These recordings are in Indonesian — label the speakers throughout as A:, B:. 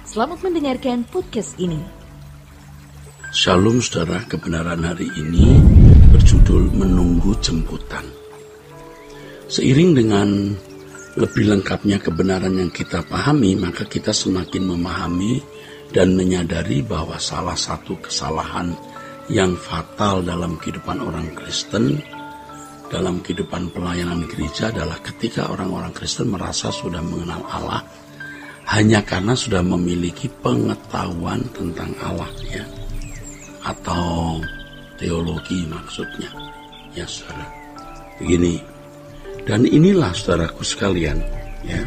A: Selamat mendengarkan podcast ini.
B: Shalom saudara, kebenaran hari ini berjudul Menunggu Jemputan. Seiring dengan lebih lengkapnya kebenaran yang kita pahami, maka kita semakin memahami dan menyadari bahwa salah satu kesalahan yang fatal dalam kehidupan orang Kristen, dalam kehidupan pelayanan gereja adalah ketika orang-orang Kristen merasa sudah mengenal Allah hanya karena sudah memiliki pengetahuan tentang Allah, ya, atau teologi maksudnya, ya saudara. Begini, dan inilah saudaraku sekalian, ya,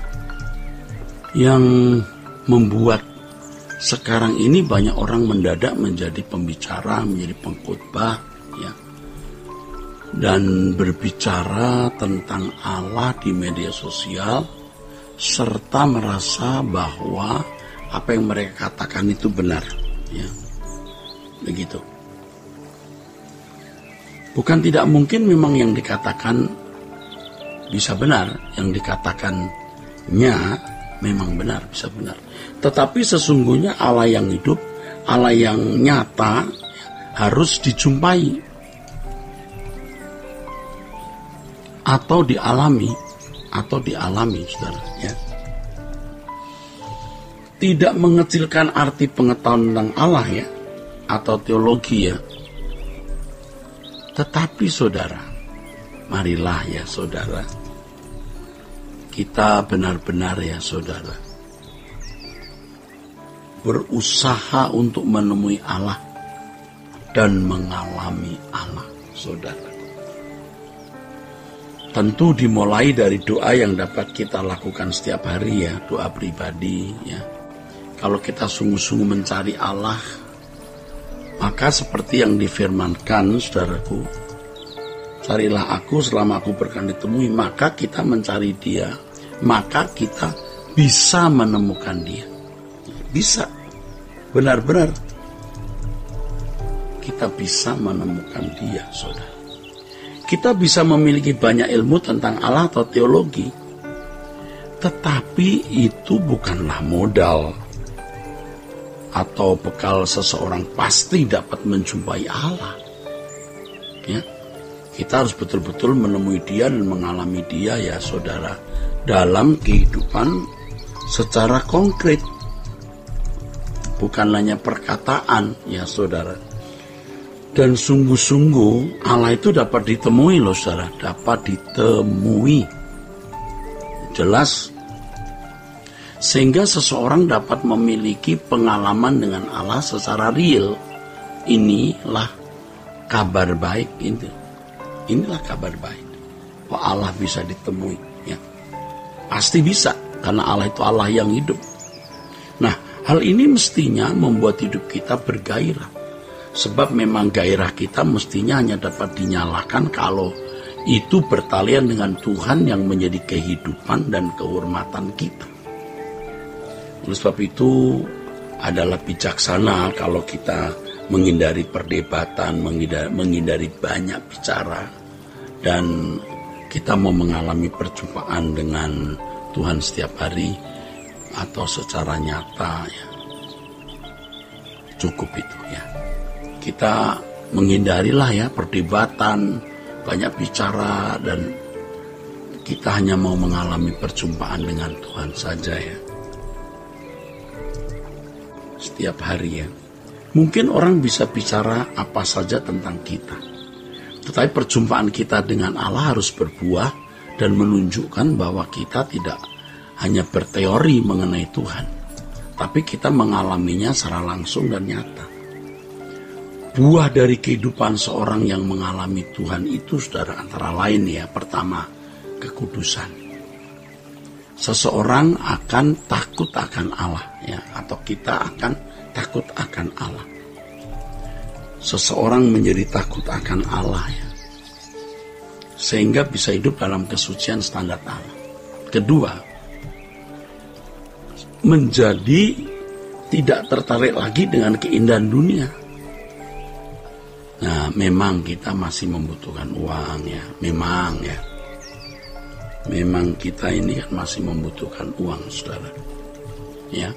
B: yang membuat sekarang ini banyak orang mendadak menjadi pembicara, menjadi pengkhotbah, ya, dan berbicara tentang Allah di media sosial, serta merasa bahwa apa yang mereka katakan itu benar, ya, begitu. Bukan tidak mungkin memang yang dikatakan bisa benar, yang dikatakannya memang benar, bisa benar. Tetapi sesungguhnya Allah yang hidup, Allah yang nyata harus dijumpai atau dialami, saudara, ya. Tidak mengecilkan arti pengetahuan tentang Allah, ya, atau teologi, ya. Tetapi saudara, marilah ya saudara, kita benar-benar ya saudara, berusaha untuk menemui Allah dan mengalami Allah, saudara. Tentu dimulai dari doa yang dapat kita lakukan setiap hari, ya, doa pribadi, ya. Kalau kita sungguh-sungguh mencari Allah, maka seperti yang difirmankan, saudaraku, carilah aku selama aku berkenan ditemui, maka kita mencari Dia, maka kita bisa menemukan Dia. Bisa, benar-benar kita bisa menemukan Dia, saudara. Kita bisa memiliki banyak ilmu tentang Allah atau teologi, tetapi itu bukanlah modal atau bekal seseorang pasti dapat menjumpai Allah, ya. Kita harus betul-betul menemui Dia dan mengalami Dia, ya saudara, dalam kehidupan secara konkret, bukan hanya perkataan, ya saudara. Dan sungguh-sungguh Allah itu dapat ditemui loh saudara, dapat ditemui, jelas. Sehingga seseorang dapat memiliki pengalaman dengan Allah secara real. Inilah kabar baik itu. Inilah kabar baik, bahwa Allah bisa ditemui, ya. Pasti bisa, karena Allah itu Allah yang hidup. Nah, hal ini mestinya membuat hidup kita bergairah. Sebab memang gairah kita mestinya hanya dapat dinyalakan kalau itu bertalian dengan Tuhan yang menjadi kehidupan dan kehormatan kita. Oleh sebab itu adalah bijaksana kalau kita menghindari perdebatan, menghindari banyak bicara, dan kita mau mengalami perjumpaan dengan Tuhan setiap hari atau secara nyata, ya. Cukup itu, ya. Kita menghindarilah, ya, perdebatan, banyak bicara, dan kita hanya mau mengalami perjumpaan dengan Tuhan saja, ya. Setiap hari, ya. Mungkin orang bisa bicara apa saja tentang kita, tetapi perjumpaan kita dengan Allah harus berbuah dan menunjukkan bahwa kita tidak hanya berteori mengenai Tuhan, tapi kita mengalaminya secara langsung dan nyata. Buah dari kehidupan seorang yang mengalami Tuhan itu, saudara, antara lain, ya, pertama, kekudusan. Seseorang akan takut akan Allah, ya, atau kita akan takut akan Allah. Seseorang menjadi takut akan Allah, ya, sehingga bisa hidup dalam kesucian standar Allah. Kedua, menjadi tidak tertarik lagi dengan keindahan dunia. Nah, memang kita masih membutuhkan uang, ya. Memang, ya. Memang kita ini kan masih membutuhkan uang, saudara. Ya.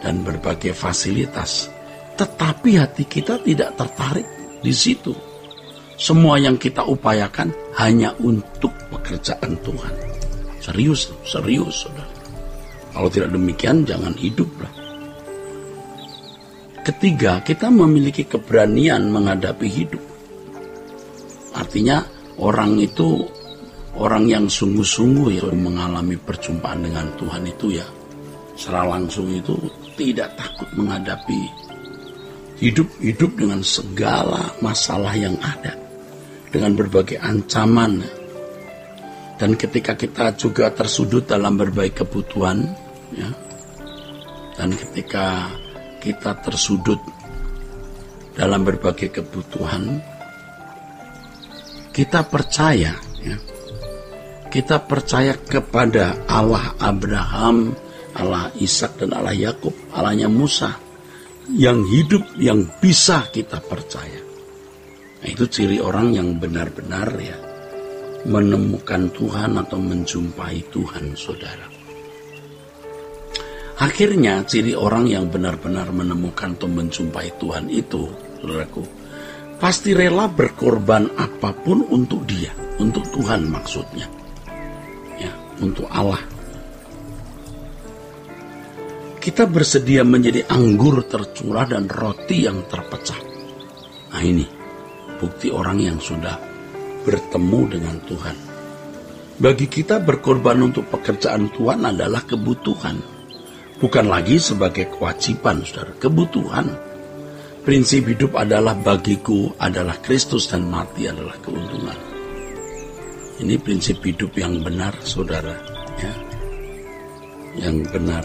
B: dan berbagai fasilitas. Tetapi hati kita tidak tertarik di situ. Semua yang kita upayakan hanya untuk pekerjaan Tuhan. Serius, saudara. Kalau tidak demikian, jangan hiduplah. Ketiga, kita memiliki keberanian menghadapi hidup. Artinya, orang yang sungguh-sungguh ya mengalami perjumpaan dengan Tuhan itu ya, secara langsung itu tidak takut menghadapi hidup dengan segala masalah yang ada, dengan berbagai ancaman. Dan ketika kita juga tersudut dalam berbagai kebutuhan, ya, dan ketika kita tersudut dalam berbagai kebutuhan, kita percaya, ya, kita percaya kepada Allah Abraham, Allah Ishak dan Allah Yakub, Allahnya Musa, yang hidup, yang bisa kita percaya. Nah, itu ciri orang yang benar-benar ya menemukan Tuhan atau menjumpai Tuhan, saudara. Akhirnya ciri orang yang benar-benar menemukan atau menjumpai Tuhan itu, saudaraku, pasti rela berkorban apapun untuk dia, untuk Tuhan maksudnya, ya, untuk Allah. Kita bersedia menjadi anggur tercurah dan roti yang terpecah. Nah, ini bukti orang yang sudah bertemu dengan Tuhan. Bagi kita berkorban untuk pekerjaan Tuhan adalah kebutuhan, bukan lagi sebagai kewajiban, saudara. Kebutuhan. Prinsip hidup adalah bagiku adalah Kristus dan mati adalah keuntungan. Ini prinsip hidup yang benar, saudara, ya. Yang benar.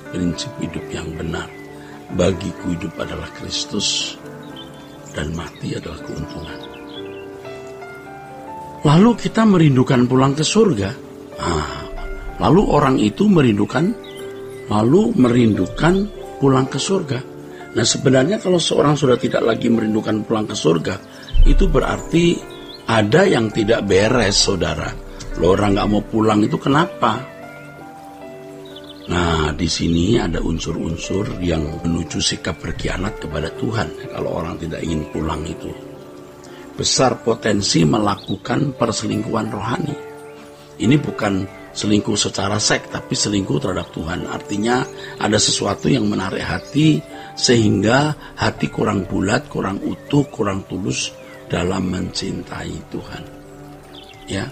B: Prinsip hidup yang benar. Bagiku hidup adalah Kristus dan mati adalah keuntungan. Lalu kita merindukan pulang ke surga. Lalu orang itu merindukan pulang ke surga. Nah, sebenarnya kalau seorang sudah tidak lagi merindukan pulang ke surga, itu berarti ada yang tidak beres, saudara. Loh, orang nggak mau pulang itu kenapa? Nah, di sini ada unsur-unsur yang menuju sikap berkhianat kepada Tuhan. Kalau orang tidak ingin pulang itu, besar potensi melakukan perselingkuhan rohani. Ini bukan selingkuh secara seks, tapi selingkuh terhadap Tuhan. Artinya ada sesuatu yang menarik hati, sehingga hati kurang bulat, kurang utuh, kurang tulus dalam mencintai Tuhan. Ya,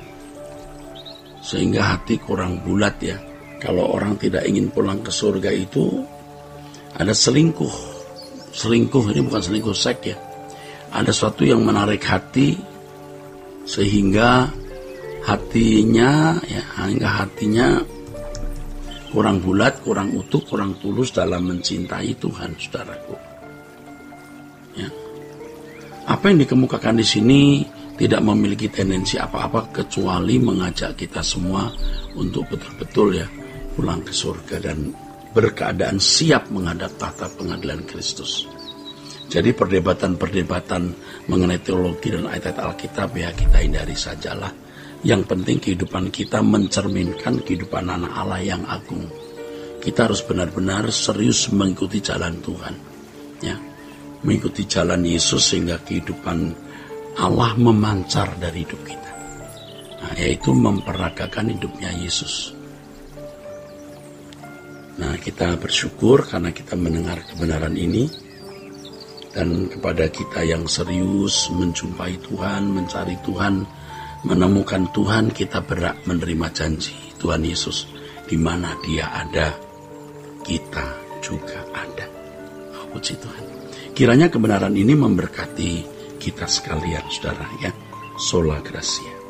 B: sehingga hati kurang bulat, ya. Kalau orang tidak ingin pulang ke surga itu ada selingkuh. Selingkuh ini bukan selingkuh seks, ya. Ada sesuatu yang menarik hati sehingga hatinya kurang bulat, kurang utuh, kurang tulus dalam mencintai Tuhan, saudaraku. Ya. Apa yang dikemukakan di sini tidak memiliki tendensi apa-apa kecuali mengajak kita semua untuk betul-betul ya pulang ke surga dan berkeadaan siap menghadap tahta pengadilan Kristus. Jadi perdebatan-perdebatan mengenai teologi dan ayat-ayat Alkitab ya kita hindari sajalah. Yang penting kehidupan kita mencerminkan kehidupan anak Allah yang agung. Kita harus benar-benar serius mengikuti jalan Tuhan, ya, mengikuti jalan Yesus sehingga kehidupan Allah memancar dari hidup kita. Nah, yaitu memperagakan hidupnya Yesus. Nah, kita bersyukur karena kita mendengar kebenaran ini. Dan kepada kita yang serius menjumpai Tuhan, mencari Tuhan, menemukan Tuhan, kita berhak menerima janji Tuhan Yesus. Di mana Dia ada, kita juga ada. Oh, puji Tuhan. Kiranya kebenaran ini memberkati kita sekalian, saudara, ya. Sola Gracia.